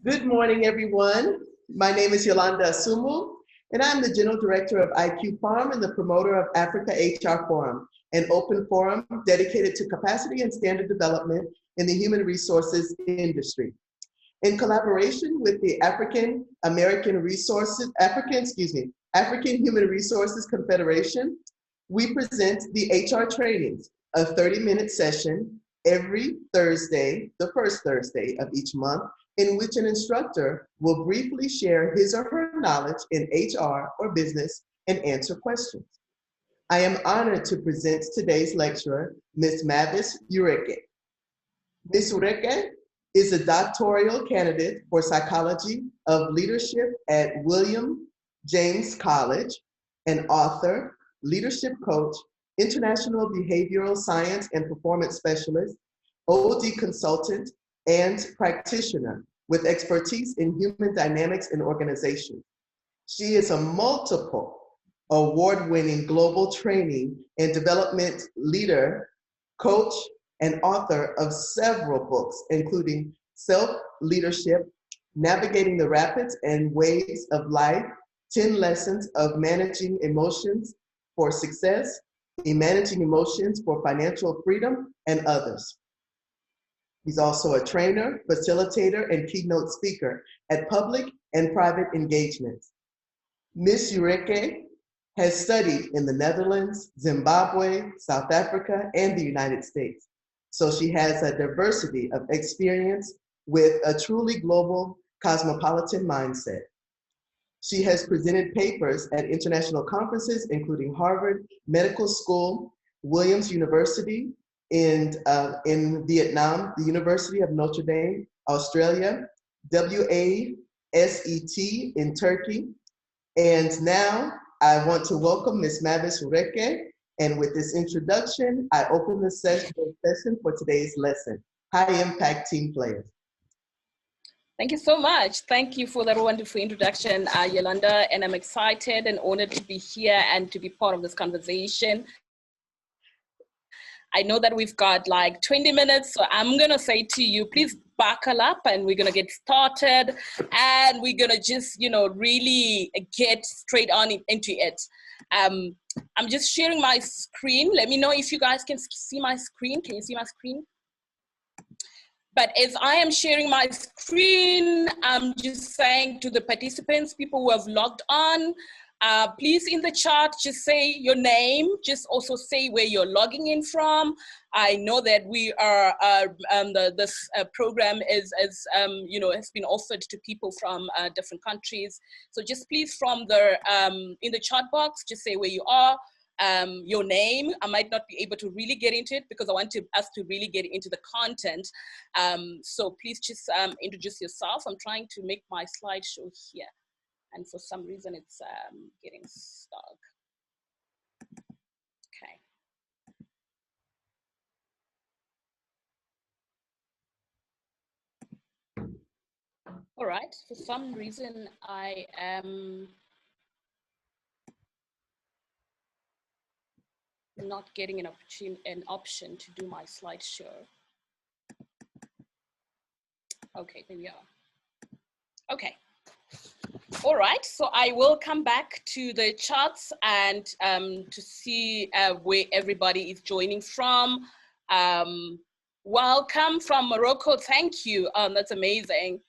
Good morning, everyone. My name is Yolanda Asumu, and I'm the General Director of IQ Farm and the promoter of Africa HR Forum, an open forum dedicated to capacity and standard development in the human resources industry. In collaboration with the African Human Resources Confederation, we present the HR trainings, a 30-minute session every Thursday, the first Thursday of each month, in which an instructor will briefly share his or her knowledge in HR or business and answer questions. I am honored to present today's lecturer, Ms. Mavis Ureke. Ms. Ureke is a doctoral candidate for psychology of leadership at William James College, an author, leadership coach, international behavioral science and performance specialist, OD consultant, and practitioner with expertise in human dynamics and organization. She is a multiple award-winning global training and development leader, coach, and author of several books, including Self-Leadership, Navigating the Rapids and Waves of Life, 10 Lessons of Managing Emotions for Success, Managing Emotions for Financial Freedom, and others. He's also a trainer, facilitator, and keynote speaker at public and private engagements. Ms. Ureke has studied in the Netherlands, Zimbabwe, South Africa, and the United States. So she has a diversity of experience with a truly global cosmopolitan mindset. She has presented papers at international conferences, including Harvard Medical School, Williams University, in Vietnam, the University of Notre Dame, Australia, WASET in Turkey. And now I want to welcome Ms. Mavis Ureke. And with this introduction, I open the session for today's lesson, High Impact Team Players. Thank you so much. Thank you for that wonderful introduction, Yolanda. And I'm excited and honored to be here and to be part of this conversation. I know that we've got like 20 minutes, so I'm gonna say to you, please buckle up and we're gonna get started and we're gonna just, really get straight on into it. I'm just sharing my screen. Let me know if you guys can see my screen. Can you see my screen? But as I am sharing my screen, I'm just saying to the participants, people who have logged on, please in the chat, just say your name, just also say where you're logging in from. I know that we are, this program has been offered to people from different countries. So just please from the, in the chat box, just say where you are, your name. I might not be able to really get into it because I want us to really get into the content. So please just introduce yourself. I'm trying to make my slideshow here. And for some reason, it's getting stuck. Okay. All right. For some reason, I am not getting an option to do my slideshow. Okay, there we are. Okay. All right, so I will come back to the charts and to see where everybody is joining from. Welcome from Morocco, thank you, that's amazing.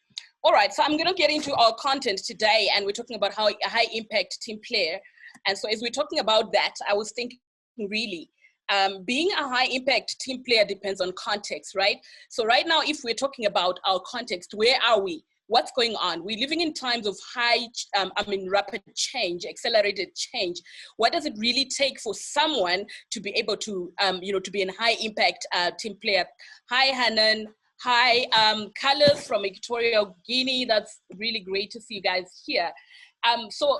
All right, so I'm gonna get into our content today and we're talking about how a high impact team player. And so as we're talking about that, I was thinking really, being a high impact team player depends on context, right? So right now, if we're talking about our context, where are we? What's going on? We're living in times of rapid change, accelerated change. What does it really take for someone to be able to, to be a high impact team player? Hi, Hanan. Hi, Carlos from Equatorial Guinea. That's really great to see you guys here. So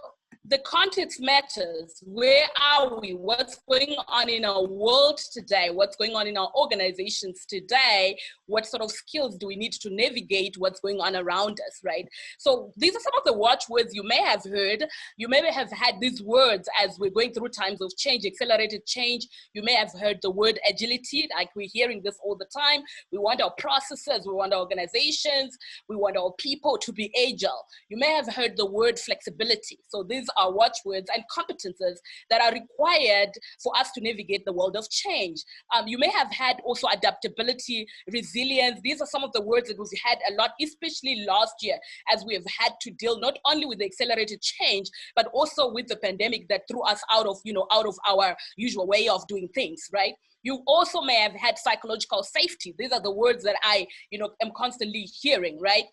the context matters. Where are we? What's going on in our world today? What's going on in our organizations today? What sort of skills do we need to navigate what's going on around us, right? So these are some of the watchwords you may have heard. You may have had these words as we're going through times of change, accelerated change. You may have heard the word agility, like we're hearing this all the time. We want our processes, we want our organizations, we want our people to be agile. You may have heard the word flexibility. So these are watchwords and competences that are required for us to navigate the world of change. You may have had also adaptability, resilience. These are some of the words that we've had a lot, especially last year, as we have had to deal not only with the accelerated change, but also with the pandemic that threw us out of our usual way of doing things, right? You also may have had psychological safety. These are the words that I, am constantly hearing, right?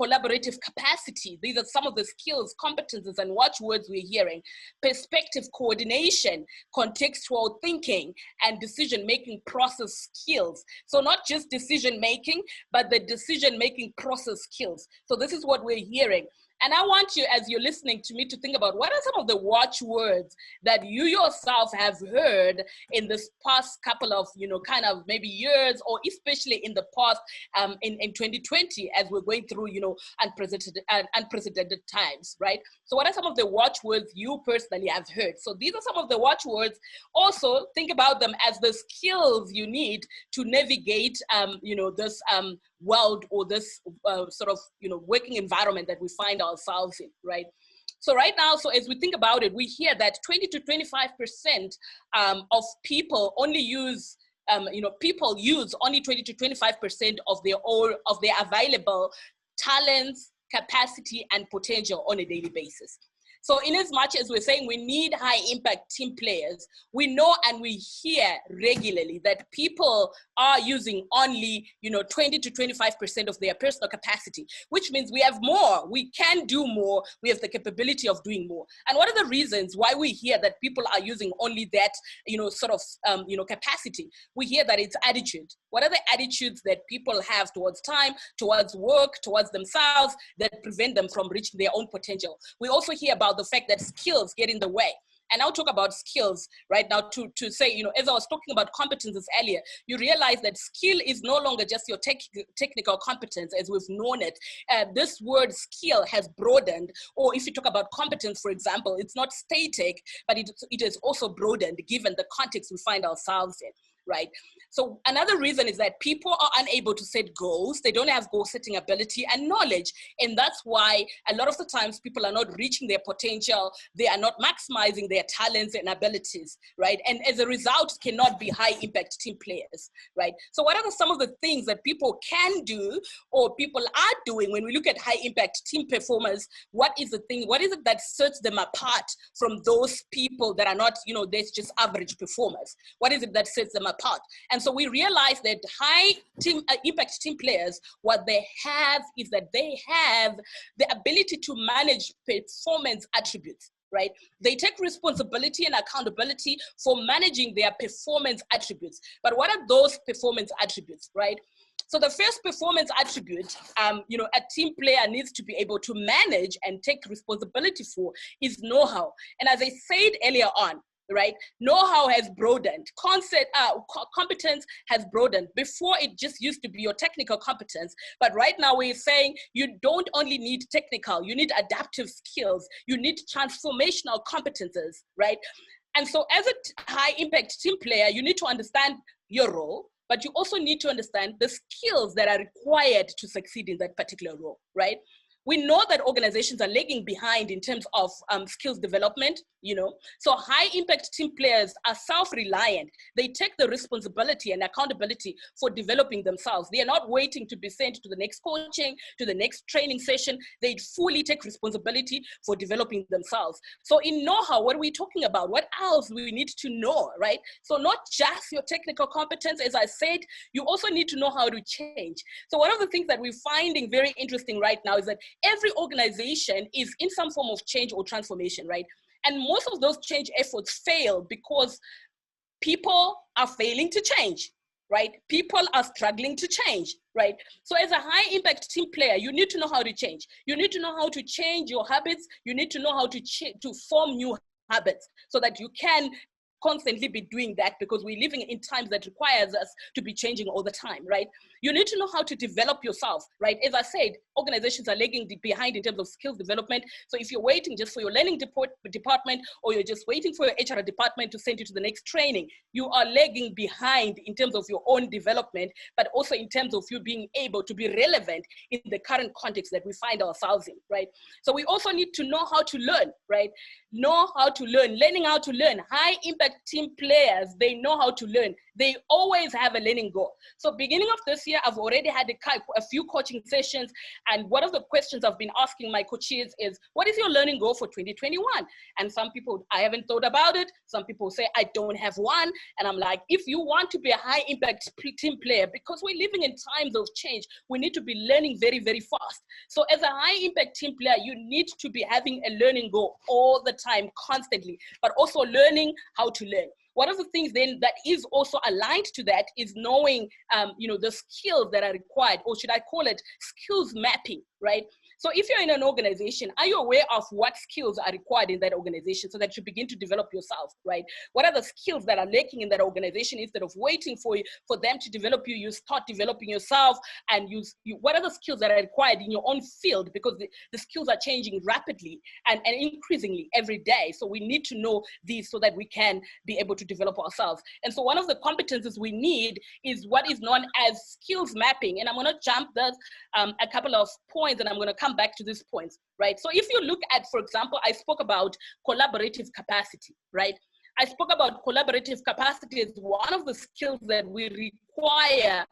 Collaborative capacity. These are some of the skills, competences, and watchwords we're hearing. Perspective coordination, contextual thinking, and decision-making process skills. So not just decision-making, but the decision-making process skills. So this is what we're hearing. And I want you, as you're listening to me, to think about what are some of the watchwords that you yourself have heard in this past couple of, kind of maybe years, or especially in the past, in 2020, as we're going through, unprecedented times, right? So what are some of the watchwords you personally have heard? So these are some of the watchwords. Also, think about them as the skills you need to navigate, this world, or this sort of, working environment that we find ourselves in, right? So right now, so as we think about it, we hear that 20 to 25% of people only use, people use only 20 to 25% of their available talents, capacity, and potential on a daily basis. So in as much as we're saying we need high impact team players, we know and we hear regularly that people are using only, 20 to 25% of their personal capacity, which means we have more, we can do more, we have the capability of doing more. And what are the reasons why we hear that people are using only that, capacity? We hear that it's attitude. What are the attitudes that people have towards time, towards work, towards themselves, that prevent them from reaching their own potential? We also hear about the fact that skills get in the way. And I'll talk about skills right now to say, as I was talking about competences earlier, you realize that skill is no longer just your technical competence as we've known it. This word skill has broadened, or if you talk about competence, for example, it's not static, but it is also broadened given the context we find ourselves in. Right. So another reason is that people are unable to set goals. They don't have goal setting ability and knowledge. And that's why a lot of the times people are not reaching their potential. They are not maximizing their talents and abilities. Right. And as a result, cannot be high impact team players. Right. So what are some of the things that people can do or people are doing when we look at high impact team performers? What is the thing? What is it that sets them apart from those people that are not, they're just average performers? What is it that sets them apart? And so we realize that high impact team players, what they have is that they have the ability to manage performance attributes. Right? They take responsibility and accountability for managing their performance attributes. But what are those performance attributes, right? So the first performance attribute, a team player needs to be able to manage and take responsibility for is know-how. And as I said earlier on, right? Know-how has broadened. Competence has broadened. Before, it just used to be your technical competence. But right now, we're saying you don't only need technical, you need adaptive skills. You need transformational competences, right? And so as a high impact team player, you need to understand your role, but you also need to understand the skills that are required to succeed in that particular role, right? We know that organizations are lagging behind in terms of skills development, So high impact team players are self-reliant. They take the responsibility and accountability for developing themselves. They are not waiting to be sent to the next coaching, to the next training session. They fully take responsibility for developing themselves. So in know-how, what are we talking about? What else do we need to know, right? So not just your technical competence, as I said, you also need to know how to change. So one of the things that we're finding very interesting right now is that every organization is in some form of change or transformation, right? And most of those change efforts fail because people are failing to change. right? People are struggling to change, right? So as a high impact team player, you need to know how to change. You need to know how to change your habits. You need to know how to form new habits so that you can constantly be doing that, because we're living in times that requires us to be changing all the time, right? You need to know how to develop yourself, right? As I said, organizations are lagging behind in terms of skills development. So if you're waiting just for your learning department, or you're just waiting for your HR department to send you to the next training, you are lagging behind in terms of your own development, but also in terms of you being able to be relevant in the current context that we find ourselves in, right? So we also need to know how to learn, right? Know how to learn, learning how to learn. High impact team players, they know how to learn. They always have a learning goal. So beginning of this year, I've already had a few coaching sessions, and one of the questions I've been asking my coaches is, what is your learning goal for 2021? And some people, I haven't thought about it. Some people say, I don't have one. And I'm like, if you want to be a high impact team player, because we're living in times of change, we need to be learning very, very fast. So as a high impact team player, you need to be having a learning goal all the time, constantly, but also learning how to learn. One of the things then that is also aligned to that is knowing, the skills that are required, or should I call it skills mapping, right? So if you're in an organization, are you aware of what skills are required in that organization so that you begin to develop yourself, right? What are the skills that are lacking in that organization? Instead of waiting for them to develop you, you start developing yourself, and what are the skills that are required in your own field? Because the skills are changing rapidly and increasingly every day. So we need to know these so that we can be able to develop ourselves. And so one of the competencies we need is what is known as skills mapping. And I'm going to jump a couple of points, and I'm going to come back to these points, right? So if you look at, for example, I spoke about collaborative capacity, right? I spoke about collaborative capacity as one of the skills that we require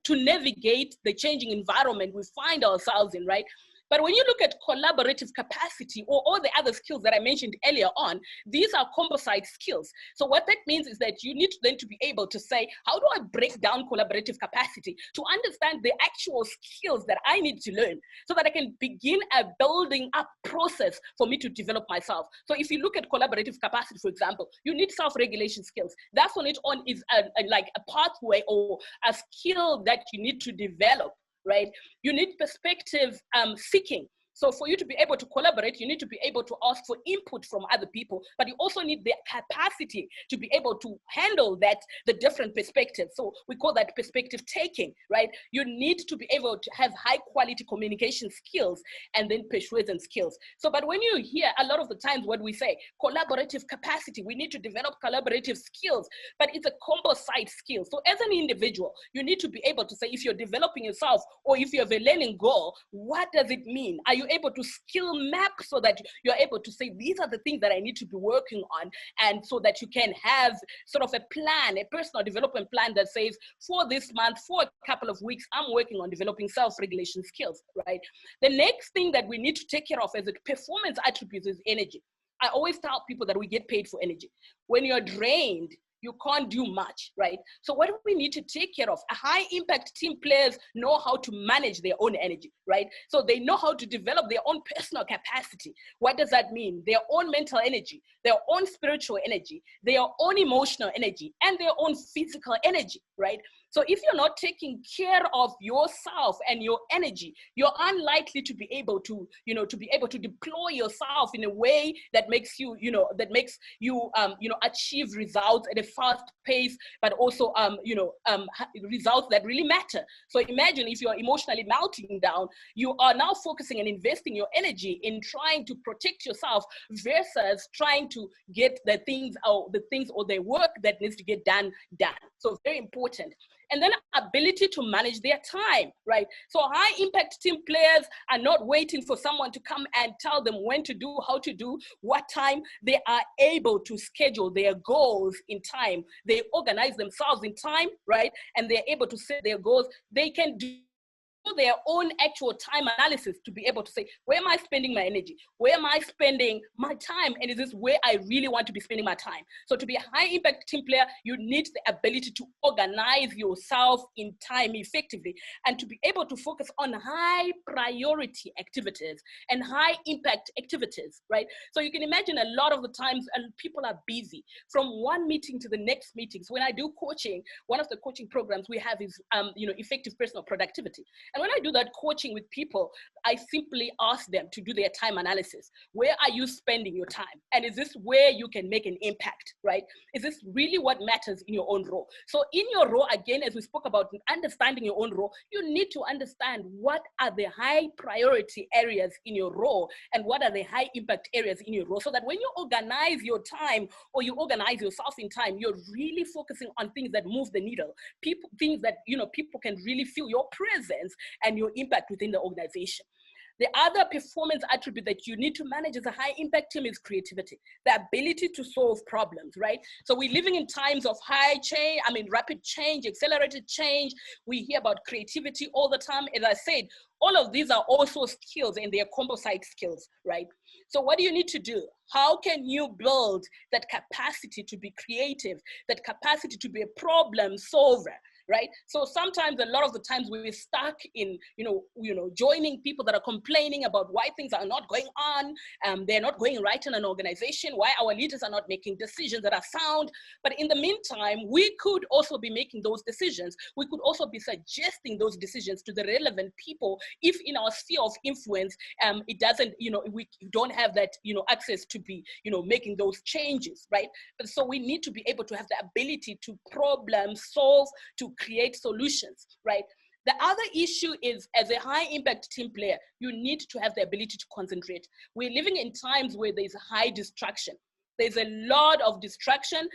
to navigate the changing environment we find ourselves in, right? But when you look at collaborative capacity, or all the other skills that I mentioned earlier on, these are composite skills. So what that means is that you need then to be able to say, how do I break down collaborative capacity to understand the actual skills that I need to learn so that I can begin a building up process for me to develop myself. So if you look at collaborative capacity, for example, you need self-regulation skills. That on its own is like a pathway or a skill that you need to develop, right? You need perspective seeking. So for you to be able to collaborate, you need to be able to ask for input from other people, but you also need the capacity to be able to handle the different perspectives. So we call that perspective taking, right? You need to be able to have high quality communication skills and then persuasion skills. So, but when you hear a lot of the times what we say, collaborative capacity, we need to develop collaborative skills, but it's a composite skill. So as an individual, you need to be able to say, if you're developing yourself or if you have a learning goal, what does it mean? Are you able to skill map so that you're able to say, these are the things that I need to be working on, and so that you can have sort of a plan, a personal development plan that says, for this month, for a couple of weeks, I'm working on developing self-regulation skills, right? The next thing that we need to take care of as a performance attributes is energy. I always tell people that we get paid for energy. When you're drained, you can't do much, right? So what do we need to take care of? A high impact team players know how to manage their own energy, right? So they know how to develop their own personal capacity. What does that mean? Their own mental energy, their own spiritual energy, their own emotional energy, and their own physical energy, right? So if you're not taking care of yourself and your energy, you're unlikely to be able to, deploy yourself in a way that makes you, achieve results at a fast pace, but also, results that really matter. So imagine if you're emotionally melting down, you are now focusing and investing your energy in trying to protect yourself versus trying to get the things or the work that needs to get done. So very important. And then ability to manage their time, right? So high impact team players are not waiting for someone to come and tell them when to do, how to do, what time. They are able to schedule their goals in time. They organize themselves in time, right? And they're able to set their goals. They can do their own actual time analysis to be able to say, where am I spending my energy? Where am I spending my time? And is this where I really want to be spending my time? So to be a high impact team player, you need the ability to organize yourself in time effectively and to be able to focus on high priority activities and high impact activities, right? So you can imagine a lot of the times people are busy from one meeting to the next meeting. So when I do coaching, one of the coaching programs we have is, effective personal productivity. And when I do that coaching with people, I simply ask them to do their time analysis. Where are you spending your time? And is this where you can make an impact, right? Is this really what matters in your own role? So in your role, again, as we spoke about understanding your own role, you need to understand what are the high priority areas in your role and what are the high impact areas in your role, so that when you organize your time or you organize yourself in time, you're really focusing on things that move the needle, things that, people can really feel your presence and your impact within the organization. The other performance attribute that you need to manage as a high impact team is creativity, the ability to solve problems, right? So we're living in times of rapid change, accelerated change. We hear about creativity all the time. As I said, all of these are also skills and they are composite skills, right? So what do you need to do? How can you build that capacity to be creative, that capacity to be a problem solver? Right? So sometimes, a lot of the times we're stuck in, joining people that are complaining about why things are not going on. They're not going right in an organization, why our leaders are not making decisions that are sound. But in the meantime, we could also be making those decisions. We could also be suggesting those decisions to the relevant people if in our sphere of influence, it doesn't, we don't have that, access to be, making those changes, right? But so we need to be able to have the ability to problem solve, to create solutions, right? The other issue is, as a high impact team player, you need to have the ability to concentrate. We're living in times where there's high distraction. There's a lot of distraction.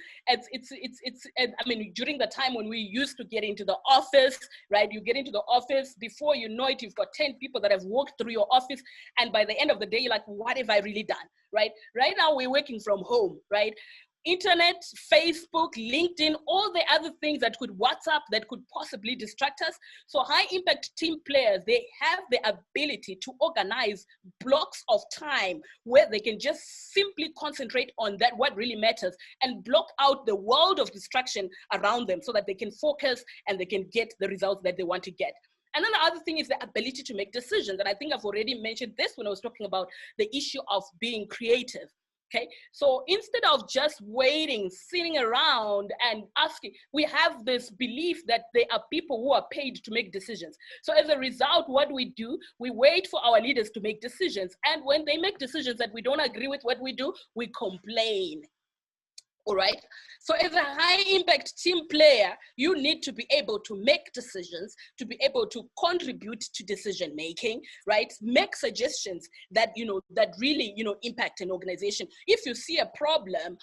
During the time when we used to get into the office, right? You get into the office, before you know it, you've got 10 people that have walked through your office. And by the end of the day, you're like, what have I really done, right? Right now, we're working from home, right? Internet, Facebook, LinkedIn, all the other things that could WhatsApp, that could possibly distract us. So high impact team players, they have the ability to organize blocks of time where they can just simply concentrate on that, what really matters, and block out the world of distraction around them so that they can focus and they can get the results that they want to get. And then the other thing is the ability to make decisions. And I think I've already mentioned this when I was talking about the issue of being creative. Okay, so instead of just waiting, sitting around and asking, we have this belief that there are people who are paid to make decisions. So as a result, what we do, we wait for our leaders to make decisions. And when they make decisions that we don't agree with what we do, we complain. All right. So as a high impact team player, you need to be able to make decisions, to be able to contribute to decision making, right? Make suggestions that, that really, impact an organization. If you see a problem,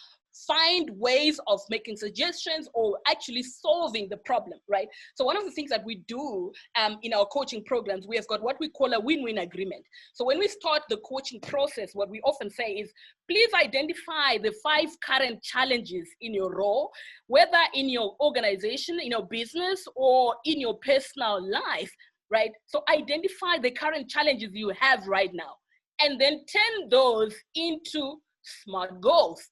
find ways of making suggestions or actually solving the problem, right? So one of the things that we do in our coaching programs, we have got what we call a win-win agreement. So when we start the coaching process, what we often say is, please identify the 5 current challenges in your role, whether in your organization, in your business, or in your personal life, right? So identify the current challenges you have right now, and then turn those into SMART goals.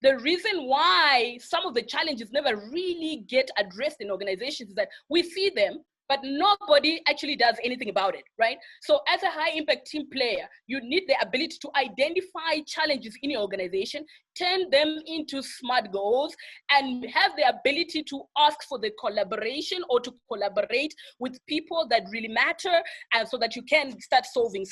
The reason why some of the challenges never really get addressed in organizations is that we see them, but nobody actually does anything about it, right? So as a high impact team player, you need the ability to identify challenges in your organization, turn them into SMART goals, and have the ability to ask for the collaboration or to collaborate with people that really matter, and so that you can start solving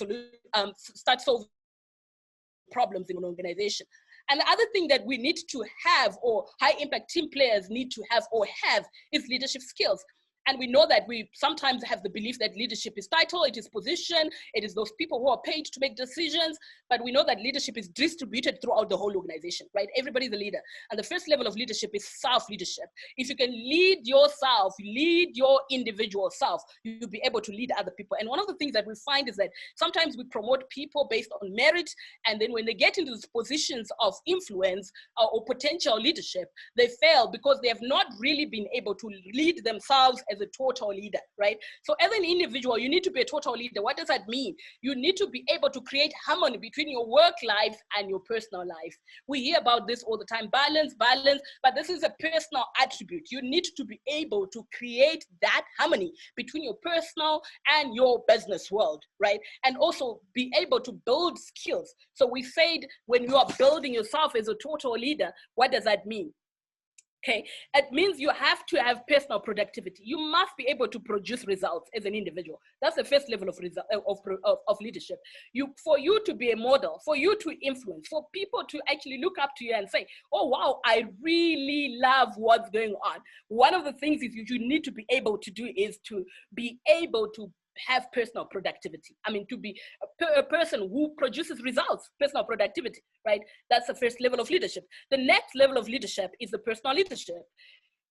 problems in an organization. And the other thing that we need to have, or high impact team players need to have or have, is leadership skills. And we know that we sometimes have the belief that leadership is title, it is position, it is those people who are paid to make decisions. But we know that leadership is distributed throughout the whole organization, right? Everybody's a leader. And the first level of leadership is self-leadership. If you can lead yourself, lead your individual self, you'll be able to lead other people. And one of the things that we find is that sometimes we promote people based on merit. And then when they get into these positions of influence or potential leadership, they fail because they have not really been able to lead themselves as as a total leader, right? So as an individual, you need to be a total leader. What does that mean? You need to be able to create harmony between your work life and your personal life. We hear about this all the time, balance, but this is a personal attribute. You need to be able to create that harmony between your personal and your business world, right? And also be able to build skills. So we said when you are building yourself as a total leader, what does that mean? Okay, it means you have to have personal productivity. You must be able to produce results as an individual. That's the first level of leadership. For you to be a model, for you to influence, for people to actually look up to you and say, oh, wow, I really love what's going on. One of the things is you need to be able to do is to be able to have personal productivity. I mean, to be a person who produces results, personal productivity, right? That's the first level of leadership. The next level of leadership is the personal leadership.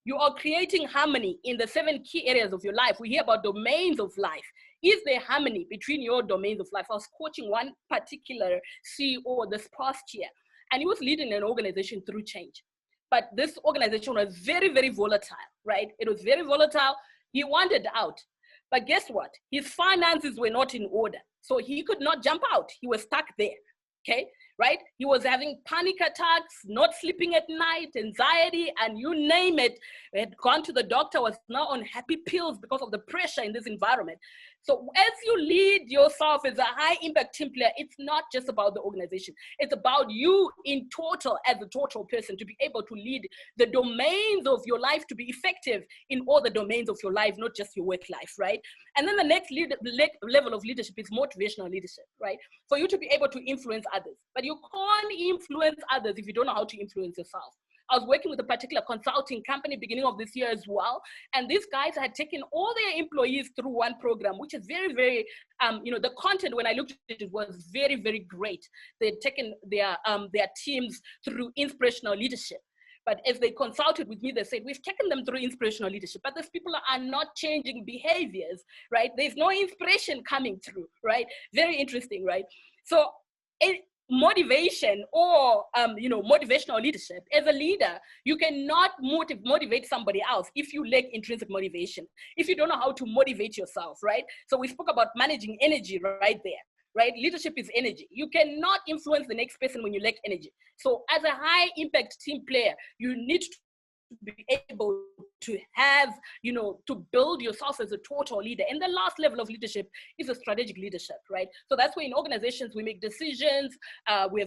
You are creating harmony in the 7 key areas of your life. We hear about domains of life. Is there harmony between your domains of life? I was coaching one particular CEO this past year, and he was leading an organization through change. But this organization was very, very volatile, right? It was very volatile. He wanted out. But guess what? His finances were not in order. So he could not jump out. He was stuck there, okay? Right? He was having panic attacks, not sleeping at night, anxiety, and you name it. He had gone to the doctor, was now on happy pills because of the pressure in this environment. So as you lead yourself as a high impact team player, it's not just about the organization. It's about you in total, as a total person, to be able to lead the domains of your life, to be effective in all the domains of your life, not just your work life, right? And then the next level of leadership is motivational leadership, right? For you to be able to influence others. But you can't influence others if you don't know how to influence yourself. I was working with a particular consulting company beginning of this year as well. And these guys had taken all their employees through one program, which is very, very, the content when I looked at it was very, very great. They'd taken their teams through inspirational leadership. But as they consulted with me, they said, we've taken them through inspirational leadership, but these people are not changing behaviors, right? There's no inspiration coming through, right? Very interesting, right? So motivation or motivational leadership, as a leader, you cannot motivate somebody else if you lack intrinsic motivation, if you don't know how to motivate yourself, right? So we spoke about managing energy right there, right? Leadership is energy. You cannot influence the next person when you lack energy. So as a high impact team player, you need to be able to have, to build yourself as a total leader. And the last level of leadership is a strategic leadership, right? So that's where in organizations we make decisions. We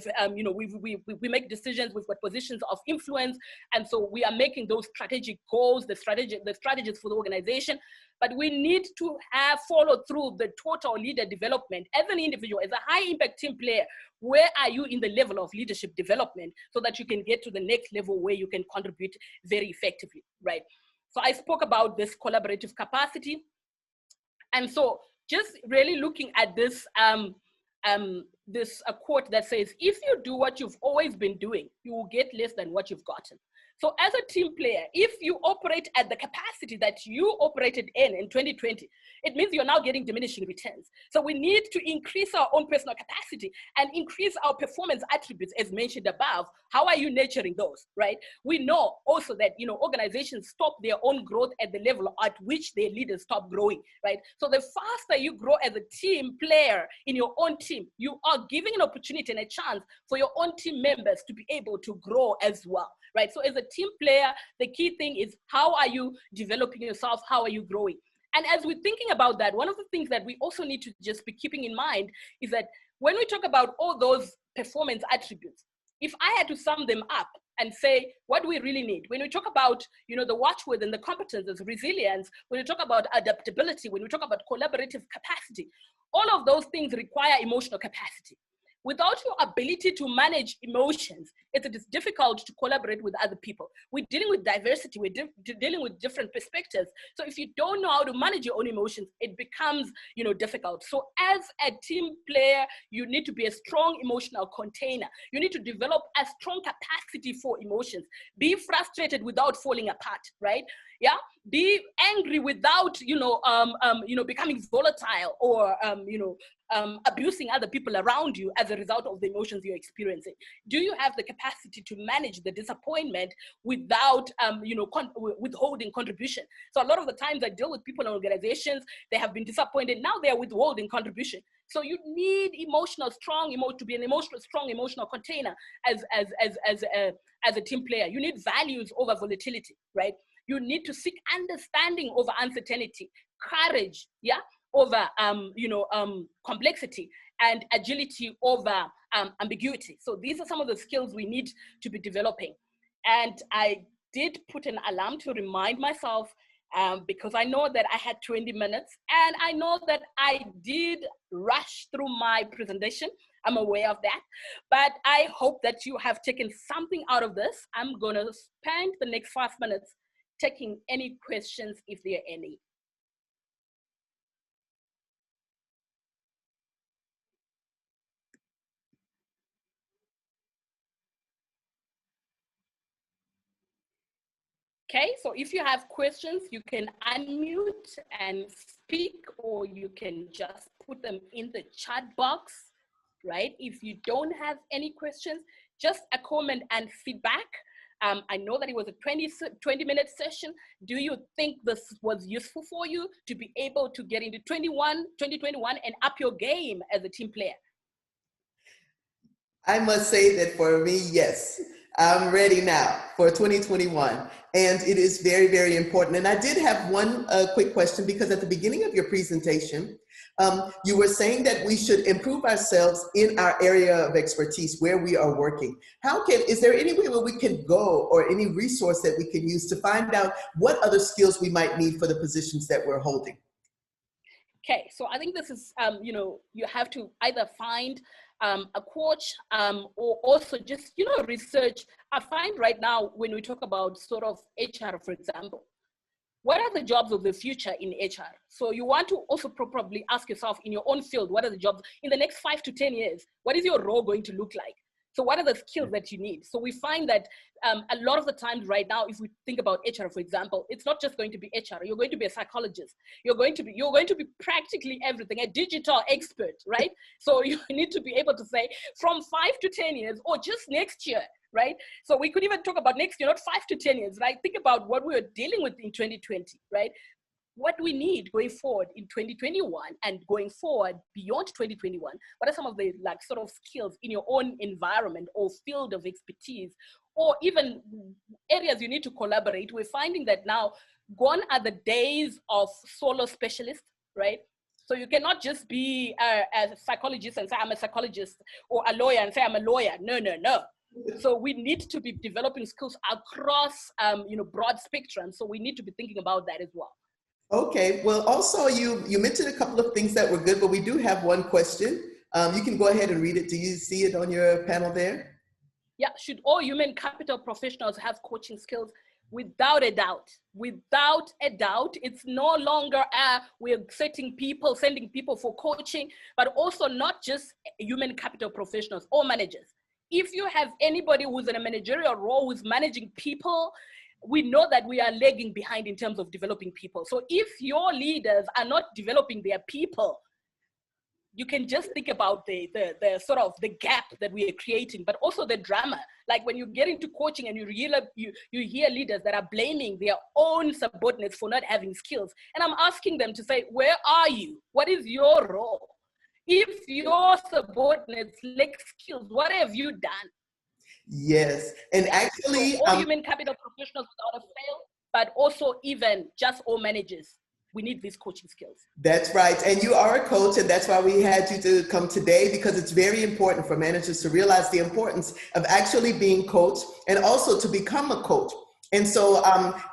make decisions. We've got positions of influence, and so we are making those strategic goals, the strategies for the organization. But we need to have follow through the total leader development as an individual, as a high impact team player. Where are you in the level of leadership development so that you can get to the next level where you can contribute very effectively, right? So I spoke about this collaborative capacity. And so just really looking at this, a quote that says, if you do what you've always been doing, you will get less than what you've gotten. So as a team player, if you operate at the capacity that you operated in 2020, it means you're now getting diminishing returns. So we need to increase our own personal capacity and increase our performance attributes as mentioned above. How are you nurturing those, right? We know also that, organizations stop their own growth at the level at which their leaders stop growing, right? So the faster you grow as a team player in your own team, you are giving an opportunity and a chance for your own team members to be able to grow as well, right? So as a team player, the key thing is how are you developing yourself? How are you growing? And as we're thinking about that, one of the things that we also need to just be keeping in mind is that when we talk about all those performance attributes, if I had to sum them up and say, what do we really need? When we talk about, the watchword and the competences, resilience, when we talk about adaptability, when we talk about collaborative capacity, all of those things require emotional capacity. Without your ability to manage emotions, it is difficult to collaborate with other people. We're dealing with diversity, we're dealing with different perspectives. So if you don't know how to manage your own emotions, it becomes, difficult. So as a team player, you need to be a strong emotional container. You need to develop a strong capacity for emotions. Be frustrated without falling apart, right? Yeah, be angry without, becoming volatile or, abusing other people around you as a result of the emotions you're experiencing. Do you have the capacity to manage the disappointment without, withholding contribution? So a lot of the times I deal with people in organizations, they have been disappointed. Now they're withholding contribution. So you need to be an strong emotional container as a team player. You need values over volatility, right? You need to seek understanding over uncertainty, courage, yeah, over complexity, and agility over ambiguity. So these are some of the skills we need to be developing. And I did put an alarm to remind myself, because I know that I had 20 minutes, and I know that I did rush through my presentation. I'm aware of that, but I hope that you have taken something out of this. I'm gonna spend the next 5 minutes taking any questions if there are any. Okay, so if you have questions, you can unmute and speak, or you can just put them in the chat box, right? If you don't have any questions, just a comment and feedback. I know that it was a 20-minute session. Do you think this was useful for you to be able to get into 2021 and up your game as a team player? I must say that for me, yes, I'm ready now for 2021. And it is very, very important. And I did have one quick question, because at the beginning of your presentation, you were saying that we should improve ourselves in our area of expertise where we are working. Is there any way where we can go, or any resource that we can use to find out what other skills we might need for the positions that we're holding? Okay, so I think this is, you have to either find a coach, or also just, research. I find right now when we talk about sort of HR, for example, what are the jobs of the future in HR? So you want to also probably ask yourself in your own field, what are the jobs in the next 5 to 10 years? What is your role going to look like? So what are the skills that you need? So we find that a lot of the times right now, if we think about HR, for example, it's not just going to be HR. You're going to be a psychologist. You're going to be practically everything, a digital expert, right? So you need to be able to say from 5 to 10 years, or just next year, right? So we could even talk about next year, not 5 to 10 years, right? Think about what we were dealing with in 2020, right? What do we need going forward in 2021 and going forward beyond 2021? What are some of the sort of skills in your own environment or field of expertise, or even areas you need to collaborate? We're finding that now gone are the days of solo specialists, right? So you cannot just be a psychologist and say, I'm a psychologist, or a lawyer and say, I'm a lawyer. No, no, no. So we need to be developing skills across, broad spectrum. So we need to be thinking about that as well. Okay, well, also you mentioned a couple of things that were good, but we do have one question. You can go ahead and read it. Do you see it on your panel there? Yeah, should all human capital professionals have coaching skills? Without a doubt, without a doubt. It's no longer we're sending people for coaching, but also not just human capital professionals or managers. If you have anybody who's in a managerial role who's managing people, we know that we are lagging behind in terms of developing people. So if your leaders are not developing their people, you can just think about the sort of the gap that we are creating, but also the drama. Like when you get into coaching and you hear leaders that are blaming their own subordinates for not having skills. And I'm asking them to say, where are you? What is your role? If your subordinates lack skills, what have you done? Yes, and actually, so all human capital professionals without a fail, but also even just all managers, we need these coaching skills. That's right, and you are a coach, and that's why we had you to come today, because it's very important for managers to realize the importance of actually being coached and also to become a coach. And so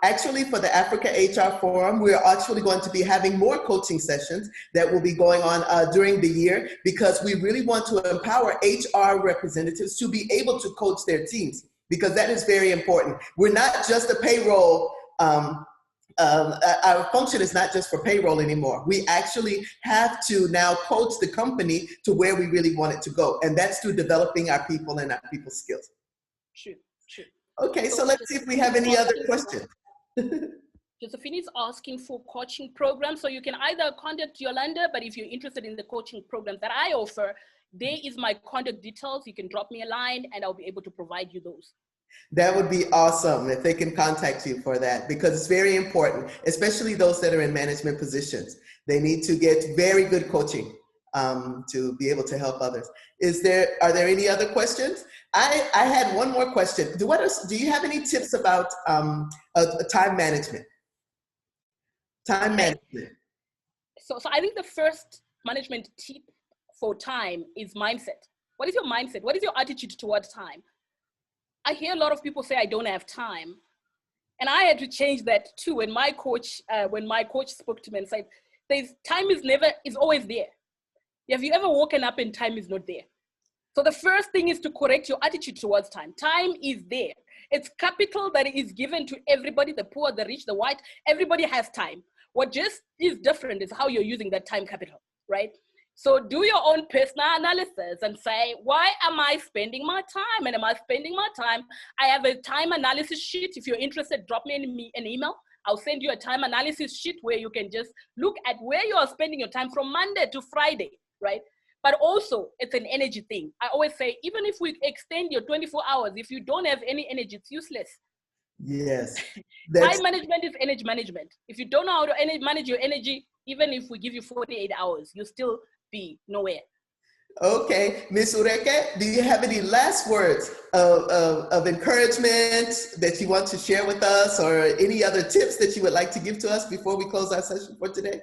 actually for the Africa HR Forum, we're actually going to be having more coaching sessions that will be going on during the year, because we really want to empower HR representatives to be able to coach their teams, because that is very important. We're not just a payroll, our function is not just for payroll anymore. We actually have to now coach the company to where we really want it to go. And that's through developing our people and our people's skills. True. Okay, so let's see if we have any other questions. Josephine is asking for coaching programs. So you can either contact Yolanda, but if you're interested in the coaching programs that I offer, there is my contact details. You can drop me a line and I'll be able to provide you those. That would be awesome if they can contact you for that, because it's very important, especially those that are in management positions. They need to get very good coaching to be able to help others. Are there any other questions? I had one more question. Do you have any tips about time management? Time management. So I think the first management tip for time is mindset. What is your mindset? What is your attitude towards time? I hear a lot of people say, I don't have time. And I had to change that too. When my coach spoke to me and said, time is always there. Have you ever woken up and time is not there? So the first thing is to correct your attitude towards time. Time is there. It's capital that is given to everybody, the poor, the rich, the white. Everybody has time. What just is different is how you're using that time capital, right? So do your own personal analysis and say, why am I spending my time? And am I spending my time? I have a time analysis sheet. If you're interested, drop me an email. I'll send you a time analysis sheet where you can just look at where you are spending your time from Monday to Friday, right? But also, it's an energy thing. I always say, even if we extend your 24 hours, if you don't have any energy, it's useless. Yes. Time management is energy management. If you don't know how to manage your energy, even if we give you 48 hours, you'll still be nowhere. Okay, Ms. Ureke, do you have any last words of encouragement that you want to share with us, or any other tips that you would like to give to us before we close our session for today?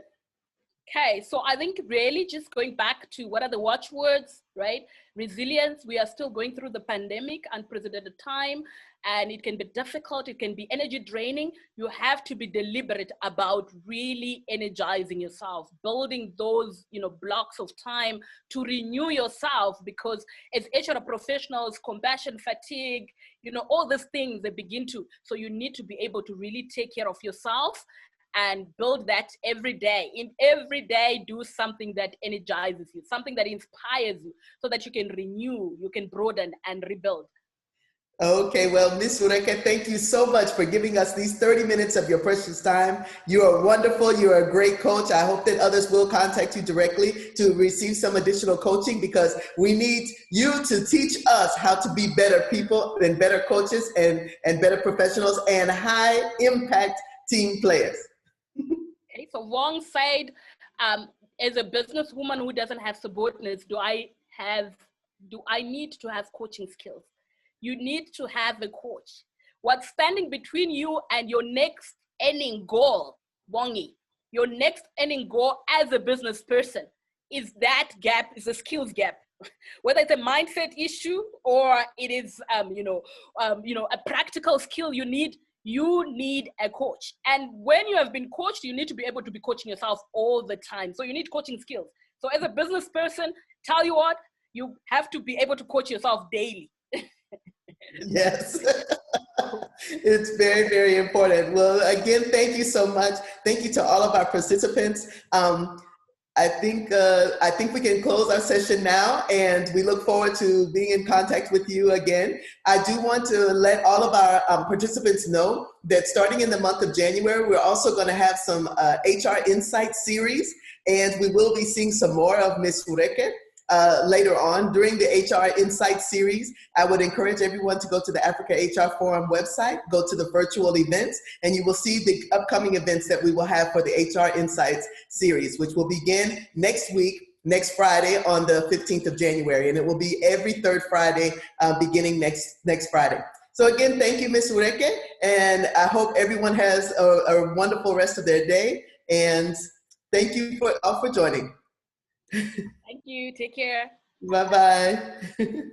Okay, so I think really just going back to what are the watchwords, right? Resilience. We are still going through the pandemic, unprecedented time, and it can be difficult. It can be energy draining. You have to be deliberate about really energizing yourself, building those, blocks of time to renew yourself, because as HR professionals, compassion fatigue, all these things, they begin to, so you need to be able to really take care of yourself and build that every day. In every day, do something that energizes you, something that inspires you, so that you can renew, you can broaden and rebuild. Okay, well, Ms. Ureke, thank you so much for giving us these 30 minutes of your precious time. You are wonderful. You are a great coach. I hope that others will contact you directly to receive some additional coaching, because we need you to teach us how to be better people and better coaches and better professionals and high impact team players. Okay, so alongside, as a businesswoman who doesn't have subordinates, do I need to have coaching skills? You need to have a coach. What's standing between you and your next earning goal, Bongi, your next earning goal as a business person, is that gap, is a skills gap. Whether it's a mindset issue or it is, a practical skill you need a coach. And when you have been coached, you need to be able to be coaching yourself all the time. So you need coaching skills. So as a business person, tell you what, you have to be able to coach yourself daily. Yes. It's very, very important. Well, again, thank you so much. Thank you to all of our participants. I think we can close our session now, and we look forward to being in contact with you again. I do want to let all of our participants know that starting in the month of January, we're also going to have some HR Insight series, and we will be seeing some more of Ms. Ureke later on during the HR Insight series. I would encourage everyone to go to the Africa HR Forum website, go to the virtual events, and you will see the upcoming events that we will have for the HR Insights series, which will begin next week, next Friday on the 15th of January, and it will be every third Friday beginning next Friday. So again, thank you, Ms. Ureke, and I hope everyone has a wonderful rest of their day, and thank you all for joining. Thank you. Take care. Bye-bye.